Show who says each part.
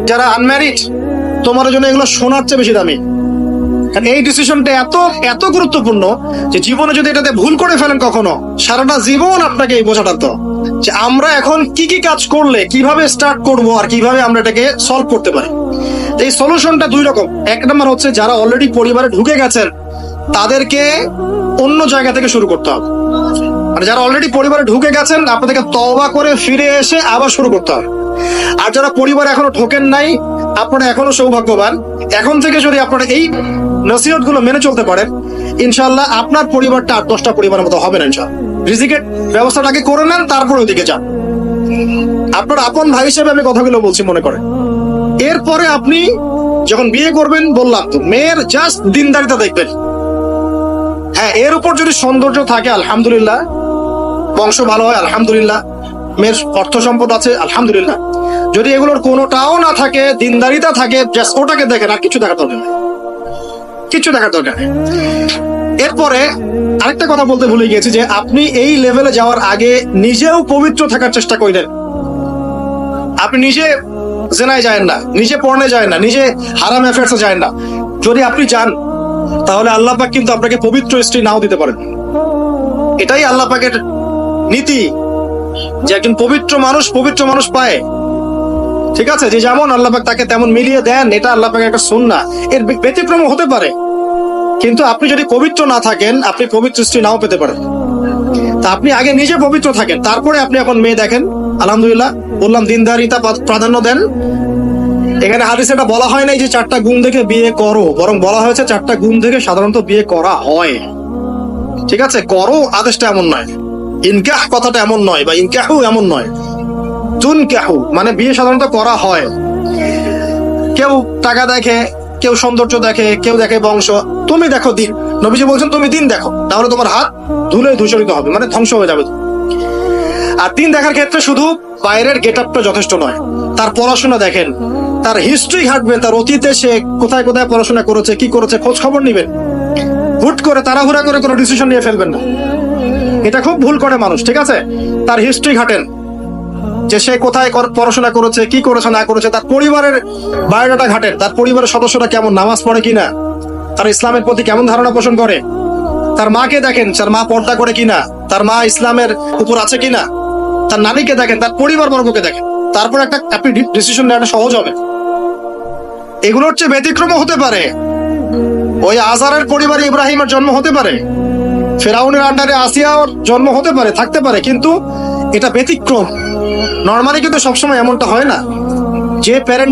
Speaker 1: যারা আনম্যারিড, তোমার জন্য এগুলো সোনার চেয়ে বেশি দামি। কারণ এই ডিসিশনটা এত এত গুরুত্বপূর্ণ যে জীবনে যদি এটাতে ভুল করে ফেলেন কখনো, সারাটা জীবন আপনাকে এই বোঝাটা তো যে আমরা এখন কি কি কাজ করলে কিভাবে স্টার্ট করব আর কিভাবে আমরা এটাকে সলভ করতে পারি। এই সলিউশনটা দুই রকম। এক নম্বর হচ্ছে যারা অলরেডি পরিবারে ঢুকে গেছেন তাদেরকে অন্য জায়গা থেকে শুরু করতে হবে। মানে যারা অলরেডি পরিবারে ঢুকে গেছেন আপনাদেরকে তওবা করে ফিরে এসে আবার শুরু করতে হবে। আর যারা পরিবারে এখনো ঢোকেন নাই, আপনারা এখনো সৌভাগ্যবান। এখন থেকে যদি আপনারা এই নসিহত গুলো মেনে চলতে পারেন, ইনশাল্লাহ আপনার পরিবারটা 8-10টা পরিবারের মতো হবে না। ইনশাল্লাহ রিজিকের ব্যবস্থাটাকে করে নেন, তারপরে ওইদিকে যান। আপনার আপন ভাই হিসেবে আমি কথাগুলো বলছি, মনে করেন। এরপরে আপনি যখন বিয়ে করবেন, বললাম তো মেয়ের জাস্ট দিনদারিতা দেখবেন। হ্যাঁ, এর উপর যদি সৌন্দর্য থাকে আলহামদুলিল্লাহ, বংশ ভালো হয় আলহামদুলিল্লাহ, মেয়ের অর্থ সম্পদ আছে আলহামদুলিল্লাহ। যদি এগুলোর কোনোটাও না থাকে, দিনদারিতা থাকে, জাস্ট ওটাকে দেখেন, আর কিছু দেখার দরকার নেই, কিছু দেখার দরকার নেই। এরপরে আরেকটা কথা বলতে ভুলে গিয়েছি যে আপনি এই লেভেলে যাওয়ার আগে নিজেও পবিত্র থাকার চেষ্টা করেন। আপনি নিজে জেনায় যায় না, নিজে পর্নে যায় না, নিজে হারাম অ্যাফেয়ার্সে যায় না। যদি আপনি যান তাহলে আল্লাহ পাক কিন্তু আপনাকে পবিত্র স্ত্রী নাও দিতে পারেন। এটাই আল্লাহ পাকের নীতি যে একজন পবিত্র মানুষ পায়। ঠিক আছে, যে যেমন আল্লাহ পাক তাকে তেমন মিলিয়ে দেন, এটা আল্লাহ পাকের একটা সুন্নাহ। এর ব্যতিক্রম হতে পারে, কিন্তু আপনি যদি পবিত্র না থাকেন আপনি পবিত্র স্ত্রী নাও পেতে পারেন। তা আপনি আগে নিজে পবিত্র থাকেন, তারপরে আপনি এখন মেয়ে দেখেন। আলহামদুলিল্লাহ, বললাম দিনদারিতা প্রাধান্য দেন। এখানে হাদিসে এটা বলা হয় নাই যে 4টা গুণ দেখে বিয়ে করো, বরং বলা হয়েছে 4টা গুণ দেখে সাধারণত বিয়ে করা হয়। ঠিক আছে, করো আদেশটা এমন নয়, ইনকাহ কথাটা এমন নয়, বা ইনকাহু এমন নয়, তুনকাহু মানে বিয়ে সাধারণত করা হয়। কেউ টাকা দেখে, কেউ সৌন্দর্য দেখে, কেউ দেখে বংশ। তুমি দেখো দিন। নবীজি বলছেন তুমি দিন দেখো, তাহলে তোমার হাত ধুলোয় ধূসরিত হবে, মানে ধ্বংস হয়ে যাবে। আর দিন দেখার ক্ষেত্রে শুধু বাইরের গেট আপটা যথেষ্ট নয়, তার পড়াশোনা দেখেন, তার হিস্ট্রি ঘাটবেন, তার অতীতে সে কোথায় কোথায় পড়াশোনা করেছে, কি করেছে, খোঁজ খবর নিবেন। হুট করে তাড়াহুড়া করে কোনো ডিসিশন নিয়ে ফেলবেন না, এটা খুব ভুল করে মানুষ। ঠিক আছে, তার হিস্ট্রি ঘাটেন, যে সে কোথায় পড়াশোনা করেছে, কি করেছে না করেছে। তার পরিবারের বায়োডাটা ঘাটেন, তার পরিবারের সদস্যরা কেমন, নামাজ পড়ে কিনা, তার ইসলামের প্রতি কেমন ধারণা পোষণ করে। তার মাকে দেখেন, তার মা পর্দা করে কিনা, তার মা ইসলামের উপর আছে কিনা। তার নানীকে দেখেন, তার পরিবার বর্গকে দেখেন, তারপর একটা আপনি ডিসিশন নেওয়াটা সহজ হবে। এগুলোর চেয়ে ব্যতিক্রমও হতে পারে। ওই আজারের পরিবারে ইব্রাহিমের জন্ম হতে পারে, ফেরাউনের আন্ডারে আসিয়ার জন্ম হতে পারে, থাকতে পারে, কিন্তু এটা ব্যতিক্রম। নর্মালি কিন্তু সবসময় এমনটা হয় না। যে প্যারেন্ট